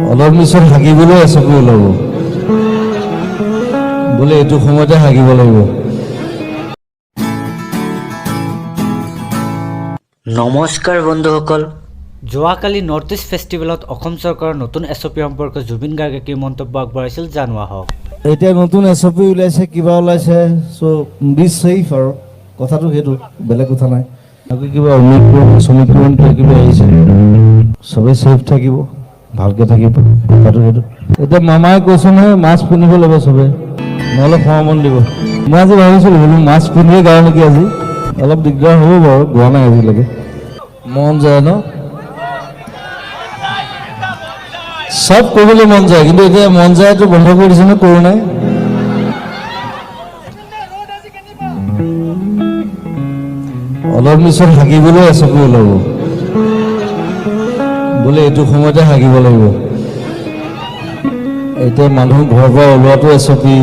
অলপ নিশ্চয় হাগিবলৈ এচকু ওলাব বোলে এইটো সময়তে হাগিব লাগিব। নমস্কাৰ বন্ধুসকল, যোৱাকালি নৰ্থ ইষ্ট ফেষ্টিভেলত অসম চৰকাৰৰ নতুন এছঅ'পি সম্পৰ্কে জুবিন গাৰ্গে কি মন্তব্য আগবঢ়াইছিল জানোৱা হওক। এতিয়া নতুন এছঅ'পি ওলাইছে, কিবা ওলাইছে, চ' বি ছেফ আৰু কথাটো সেইটো, বেলেগ কথা নাই। আকৌ কিবা সমীকৰণ কিবা আহিছে, চবেই ছেফ থাকিব, ভালকে থাকিব, কথাটো সেইটো। এতিয়া মামাই কৈছে নহয় মাস্ক পিন্ধিব লাগিব চবে, নহ'লে সমন দিব। মই আজি ভাবিছিলোঁ বোলো মাস্ক পিন্ধিয়ে গাওঁ নেকি আজি, অলপ দিগদাৰ হ'ব বাৰু, গোৱা নাই আজিলৈকে। মন যায় ন, চব কৰিবলৈ মন যায়, কিন্তু এতিয়া মন যায়তো বন্ধ কৰি দিছে ন কৰোণাই। অলপ নিশ্চয় হাগিবলৈ এচকু ওলাব বোলে এইটো সময়তে হাগিব লাগিব। এতিয়া মানুহ ঘৰৰ পৰা ওলোৱাটো এচপি,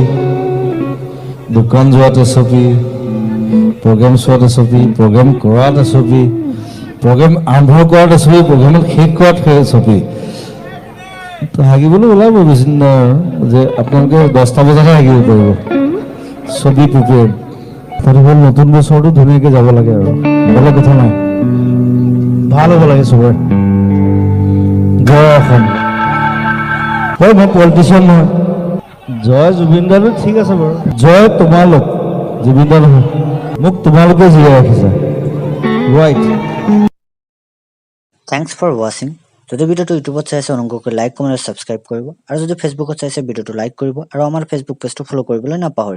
দোকান যোৱাত এচপি, প্ৰগ্ৰেম চোৱাত এচপি, প্ৰগ্ৰেম কৰাত এচপি, প্ৰগ্ৰেম আৰম্ভ কৰাত এচপি, প্ৰগ্ৰেমত শেষ কৰাত এচপি। হাগিবলৈ ওলাব বেছি যে আপোনালোকে 10টা বজাতহে হাগিব পাৰিব। ছবি প্ৰিপেয়াৰ তথাপি নতুন বছৰটো ধুনীয়াকৈ যাব লাগে আৰু বেলেগ কথা নাই, ভাল হ'ব লাগে চবৰে। জয় অসম। হয়, মই পলিটিচিয়ান নহয়। জয় জুবিনদাৰো ঠিক আছে বাৰু, জয় তোমালোক, জুবিনদা নহয়। মোক তোমালোকে জীয়াই ৰাখিছা, ৰাইট। থেংকছ ফৰ ৱাচিং। যদি ভিডিঅ'টো ইউটিউবত চাইছে অনুগ্ৰহ কৰি লাইক, কমেণ্ট আৰু ছাবস্ক্ৰাইব কৰিব, আৰু যদি ফেচবুকত চাইছে ভিডিঅ'টো লাইক কৰিব আৰু আমাৰ ফেচবুক পেজটো ফ'ল' কৰিবলৈ নাপাহৰিব।